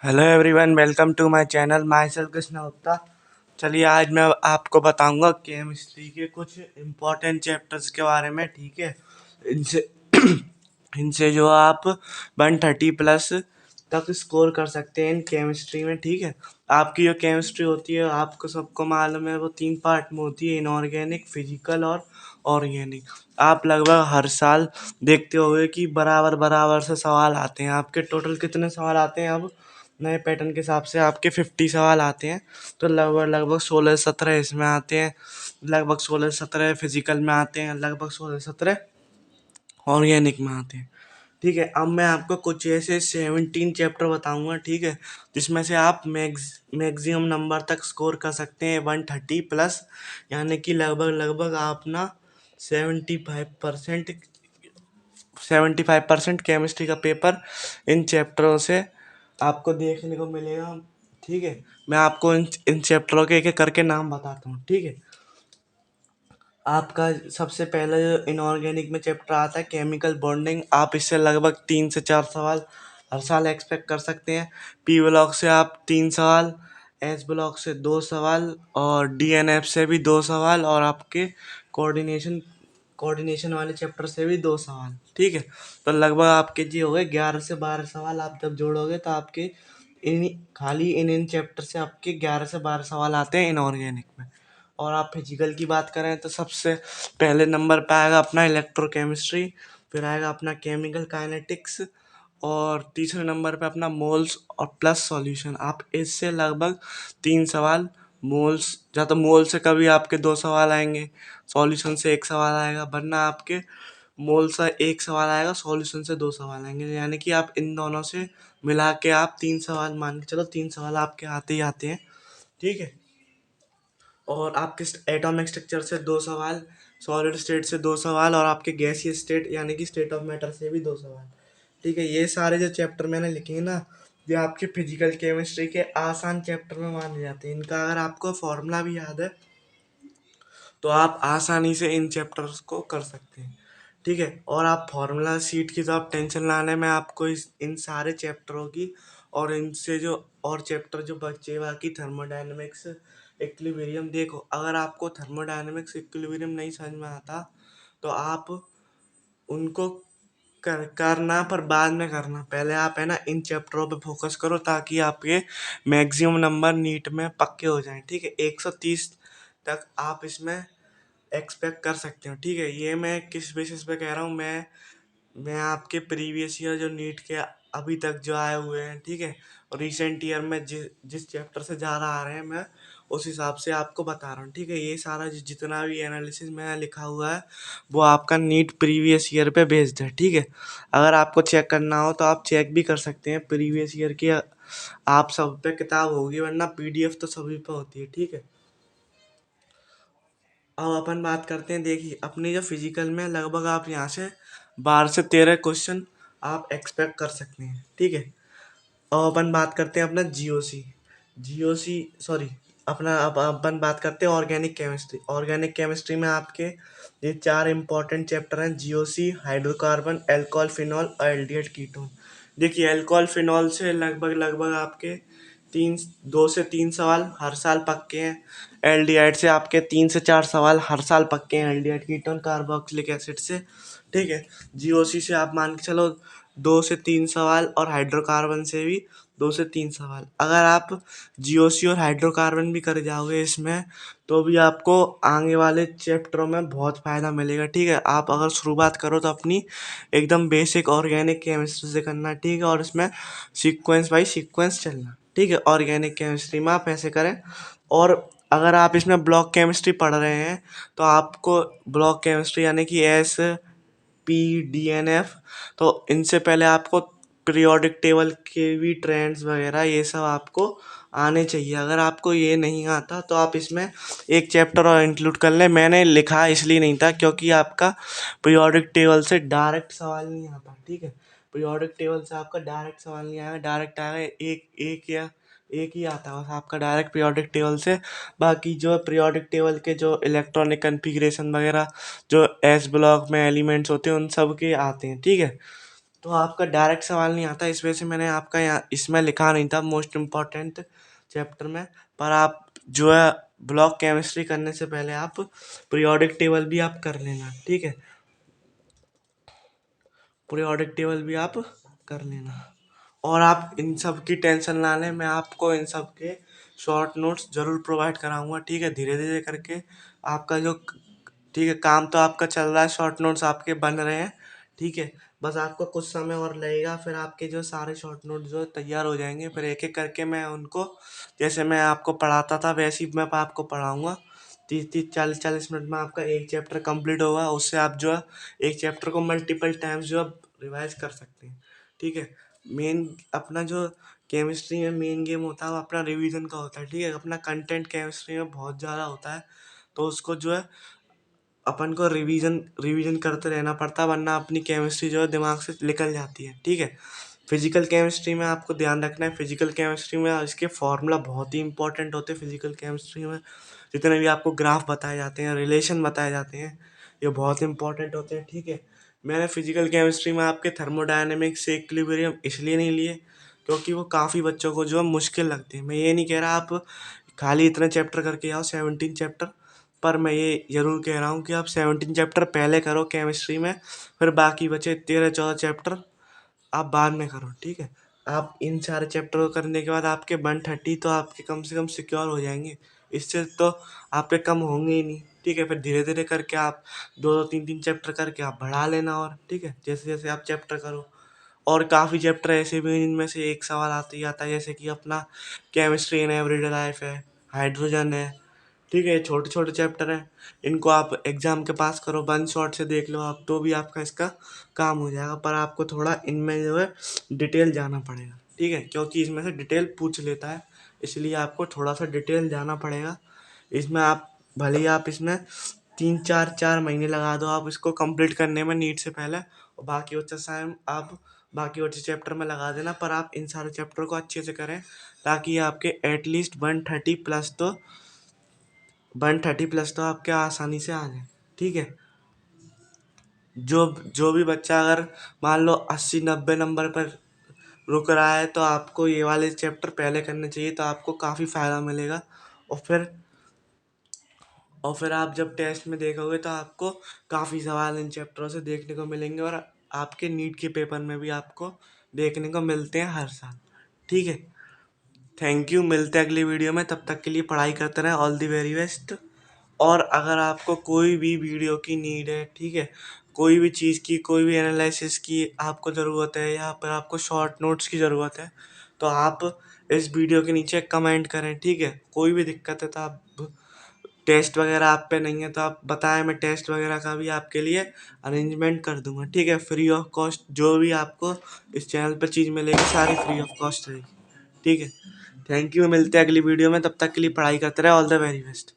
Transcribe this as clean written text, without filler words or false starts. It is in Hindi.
Hello everyone, welcome to my channel. Myself Krishna Gupta. चलिए आज मैं आपको बताऊंगा केमिस्ट्री के कुछ इम्पोर्टेंट चैप्टर्स के बारे में। ठीक है, इनसे इनसे जो आप 130 प्लस तक स्कोर कर सकते हैं इन केमिस्ट्री में। ठीक है, आपकी जो केमिस्ट्री होती है आपको सबको मालूम है वो 3 पार्ट में होती है, इनऑर्गेनिक, फिजिकल और ऑर्गेनिक। आप लगभग हर साल देखते होंगे कि बराबर बराबर से सवाल आते हैं। आपके टोटल कितने सवाल आते हैं? अब नए पैटर्न के हिसाब से आपके 50 सवाल आते हैं। तो लगभग लगभग 16-17 इसमें आते हैं, लगभग 16-17 फिजिकल में आते हैं, लगभग 16-17 ऑर्गेनिक में आते हैं। ठीक है, अब मैं आपको कुछ ऐसे 17 चैप्टर बताऊंगा। ठीक है, जिसमें से आप मैक्सिमम नंबर तक स्कोर कर सकते हैं 130 प्लस, यानी कि लगभग लगभग आप ना 75% 75% केमिस्ट्री का पेपर इन चैप्टरों से आपको देखने को मिलेगा। ठीक है, मैं आपको इन चैप्टरों के एक एक करके नाम बताता हूँ। ठीक है, आपका सबसे पहले जो इनऑर्गेनिक में चैप्टर आता है केमिकल बॉन्डिंग, आप इससे लगभग 3 से 4 सवाल हर साल एक्सपेक्ट कर सकते हैं। पी ब्लॉक से आप 3 सवाल, एस ब्लॉक से 2 सवाल और डीएनएफ से भी 2 सवाल, और आपके कोऑर्डिनेशन कोऑर्डिनेशन वाले चैप्टर से भी 2 सवाल। ठीक है, तो लगभग आपके जी हो गए 11 से 12 सवाल। आप जब जोड़ोगे तो आपके इन खाली इन चैप्टर से आपके 11 से 12 सवाल आते हैं इनऑर्गेनिक में। और आप फिजिकल की बात करें तो सबसे पहले नंबर पे आएगा अपना इलेक्ट्रोकेमिस्ट्री, फिर आएगा अपना केमिकल काइनेटिक्स, और तीसरे नंबर पे अपना मोल्स और प्लस सॉल्यूशन। आप इससे लगभग 3 सवाल, मोल्स या तो मोल से कभी आपके 2 सवाल आएंगे, सॉल्यूशन से 1 सवाल आएगा, वरना आपके मोल से 1 सवाल आएगा, सॉल्यूशन से 2 सवाल आएंगे। यानी कि आप इन दोनों से मिला के आप 3 सवाल मान के चलो, 3 सवाल आपके आते ही आते हैं। ठीक है, और आपके एटॉमिक स्ट्रक्चर से 2 सवाल, सॉलिड स्टेट से 2 सवाल, और आपके गैसीय स्टेट यानी कि स्टेट ऑफ मैटर से भी 2 सवाल। ठीक है, ये सारे जो चैप्टर मैंने लिखे हैं ना, ये आपके फिजिकल केमिस्ट्री के आसान चैप्टर में माने जाते हैं। इनका अगर आपको फॉर्मूला भी याद है तो आप आसानी से इन चैप्टर्स को कर सकते हैं। ठीक है, और आप फॉर्मूला शीट की तो आप टेंशन लाने में आपको इन सारे चैप्टरों की और इनसे जो और चैप्टर जो बचे बाकी थर्मोडायनेमिक्स, इक्विलिब्रियम, देखो अगर आपको थर्मोडायनेमिक्स इक्विलिब्रियम नहीं समझ में आता तो आप उनको करना, पर बाद में करना। पहले आप है ना इन चैप्टरों पे फोकस करो ताकि आपके मैक्सिमम नंबर नीट में पक्के हो जाएं। ठीक है, 130 तक आप इसमें एक्सपेक्ट कर सकते हो। ठीक है, ये मैं किस बेसिस पे कह रहा हूँ, मैं आपके प्रीवियस ईयर जो नीट के अभी तक जो आए हुए हैं, ठीक है, और रिसेंट ईयर में जिस चैप्टर से ज़्यादा आ रहे हैं मैं उस हिसाब से आपको बता रहा हूँ। ठीक है, ये सारा जितना भी एनालिसिस में लिखा हुआ है वो आपका नीट प्रीवियस ईयर पे बेस्ड है। ठीक है, अगर आपको चेक करना हो तो आप चेक भी कर सकते हैं प्रीवियस ईयर की। आप सब पे किताब होगी, वरना पीडीएफ तो सभी पे होती है। ठीक है, अब अपन बात करते हैं। देखिए अपनी जो फिजिकल में लगभग आप यहाँ से 12 से 13 क्वेश्चन आप एक्सपेक्ट कर सकते हैं। ठीक है, अब अपन बात करते हैं अपना जीओसी सॉरी अपना अब अपन बात करते हैं ऑर्गेनिक केमिस्ट्री। ऑर्गेनिक केमिस्ट्री में आपके ये 4 इंपॉर्टेंट चैप्टर हैं: जीओसी, हाइड्रोकार्बन, एल्कोहल, फिनॉल और एल्डिहाइड कीटोन। देखिए एल्कोहल फिनॉल से लगभग लगभग आपके 2 से 3 सवाल हर साल पक्के हैं। एल्डिहाइड से आपके 3 से 4 सवाल हर साल पक्के हैं, एल्डिहाइड कीटोन कार्बोक्सिलिक एसिड से। ठीक है, जीओसी से आप मान के चलो 2 से 3 सवाल, और हाइड्रोकार्बन से भी 2 से 3 सवाल। अगर आप जीओसी और हाइड्रोकार्बन भी कर जाओगे इसमें तो भी आपको आगे वाले चैप्टरों में बहुत फ़ायदा मिलेगा। ठीक है, आप अगर शुरुआत करो तो अपनी एकदम बेसिक ऑर्गेनिक केमिस्ट्री से करना। ठीक है, और इसमें सीक्वेंस बाई सीक्वेंस चलना। ठीक है, ऑर्गेनिक केमिस्ट्री में आप ऐसे करें। और अगर आप इसमें ब्लॉक केमिस्ट्री पढ़ रहे हैं तो आपको ब्लॉक केमिस्ट्री यानी कि s p d n f, तो इनसे पहले आपको पीरियोडिक टेबल के भी ट्रेंड्स वगैरह ये सब आपको आने चाहिए। अगर आपको ये नहीं आता तो आप इसमें एक चैप्टर और इंक्लूड कर लें। मैंने लिखा इसलिए नहीं था क्योंकि आपका पीरियोडिक टेबल से डायरेक्ट सवाल नहीं आता। ठीक है, पीरियोडिक टेबल से आपका डायरेक्ट सवाल नहीं आएगा, डायरेक्ट आएगा एक एक या एक ही आता है बस आपका डायरेक्ट पीरियोडिक टेबल से। बाकी जो पीरियोडिक टेबल के जो इलेक्ट्रॉनिक कन्फिग्रेशन वगैरह जो एस ब्लॉक में एलिमेंट्स होते हैं उन सब के आते हैं। ठीक है, तो आपका डायरेक्ट सवाल नहीं आता, इस वजह से मैंने आपका यहाँ इसमें लिखा नहीं था मोस्ट इम्पॉर्टेंट चैप्टर में। पर आप जो है ब्लॉक केमिस्ट्री करने से पहले आप पीरियोडिक टेबल भी आप कर लेना, ठीक है। पीरियोडिक टेबल भी आप कर लेना। और आप इन सब की टेंशन ना लें, मैं आपको इन सब के शॉर्ट नोट्स ज़रूर प्रोवाइड कराऊंगा, ठीक है। धीरे धीरे करके आपका जो, ठीक है, काम तो आपका चल रहा है, शॉर्ट नोट्स आपके बन रहे हैं, ठीक है। बस आपको कुछ समय और लगेगा, फिर आपके जो सारे शॉर्ट नोट्स जो तैयार हो जाएंगे, फिर एक एक करके मैं उनको, जैसे मैं आपको पढ़ाता था वैसे ही मैं आपको पढ़ाऊंगा। 30-40 मिनट में आपका एक चैप्टर कंप्लीट होगा। उससे आप जो है एक चैप्टर को मल्टीपल टाइम्स जो है रिवाइज कर सकते हैं, ठीक है। मेन अपना जो केमिस्ट्री में मेन गेम होता है वो अपना रिवीजन का होता है, ठीक है। अपना कंटेंट केमिस्ट्री में बहुत ज़्यादा होता है, तो उसको जो है अपन को रिवीजन रिवीजन करते रहना पड़ता है, वरना अपनी केमिस्ट्री जो है दिमाग से निकल जाती है, ठीक है। फिजिकल केमिस्ट्री में आपको ध्यान रखना है, फिजिकल केमिस्ट्री में इसके फॉर्मूला बहुत ही इंपॉर्टेंट होते हैं। फिजिकल केमिस्ट्री में जितने भी आपको ग्राफ बताए जाते हैं, रिलेशन बताए जाते हैं, ये बहुत इंपॉर्टेंट होते हैं, ठीक है। मैंने फिजिकल केमिस्ट्री में आपके थर्मोडायनेमिक्स से इक्विलिब्रियम इसलिए नहीं लिए क्योंकि वो काफ़ी बच्चों को जो है मुश्किल लगती है। मैं ये नहीं कह रहा आप खाली इतने चैप्टर करके आओ, 17 चैप्टर, पर मैं ये ज़रूर कह रहा हूँ कि आप 17 चैप्टर पहले करो केमिस्ट्री में, फिर बाकी बचे 13-14 चैप्टर आप बाद में करो, ठीक है। आप इन सारे चैप्टर को करने के बाद आपके 130 तो आपके कम से कम सिक्योर हो जाएंगे, इससे तो आपके कम होंगे ही नहीं, ठीक है। फिर धीरे धीरे करके आप 2-2 3-3 चैप्टर करके आप बढ़ा लेना, और ठीक है, जैसे जैसे आप चैप्टर करो। और काफ़ी चैप्टर ऐसे भी हैं जिनमें से एक सवाल आता ही आता है, जैसे कि अपना केमिस्ट्री इन एवरीडे लाइफ है, हाइड्रोजन है, ठीक है। छोटे छोटे चैप्टर हैं, इनको आप एग्जाम के पास करो, वन शॉट से देख लो आप, तो भी आपका इसका काम हो जाएगा। पर आपको थोड़ा इनमें जो है डिटेल जाना पड़ेगा, ठीक है, क्योंकि इसमें से डिटेल पूछ लेता है, इसलिए आपको थोड़ा सा डिटेल जाना पड़ेगा। इसमें आप भले ही आप इसमें 3-4 महीने लगा दो आप इसको कंप्लीट करने में नीट से पहले, और बाकी बचा टाइम आप बाकी बचे चैप्टर में लगा देना। पर आप इन सारे चैप्टर को अच्छे से करें, ताकि आपके एटलीस्ट 130 प्लस तो आपके आसानी से आ जाए, ठीक है। जो जो भी बच्चा अगर मान लो 80-90 नंबर पर रुक रहा है, तो आपको ये वाले चैप्टर पहले करने चाहिए, तो आपको काफ़ी फ़ायदा मिलेगा। और फिर आप जब टेस्ट में देखोगे तो आपको काफ़ी सवाल इन चैप्टरों से देखने को मिलेंगे, और आपके नीट के पेपर में भी आपको देखने को मिलते हैं हर साल, ठीक है। थैंक यू, मिलते हैं अगली वीडियो में, तब तक के लिए पढ़ाई करते रहें, ऑल दी वेरी बेस्ट। और अगर आपको कोई भी वीडियो की नीड है, ठीक है, कोई भी चीज़ की, कोई भी एनालिसिस की आपको ज़रूरत है, या फिर आपको शॉर्ट नोट्स की ज़रूरत है, तो आप इस वीडियो के नीचे कमेंट करें, ठीक है। कोई भी दिक्कत है तो आप, टेस्ट वगैरह आप पे नहीं है तो आप बताएं, मैं टेस्ट वगैरह का भी आपके लिए अरेंजमेंट कर दूंगा, ठीक है, फ्री ऑफ कॉस्ट। जो भी आपको इस चैनल पर चीज़ मिलेगी सारी फ्री ऑफ कॉस्ट रहेगी, ठीक है। थैंक यू, मिलते हैं अगली वीडियो में, तब तक के लिए पढ़ाई करते रहे, ऑल द वेरी बेस्ट।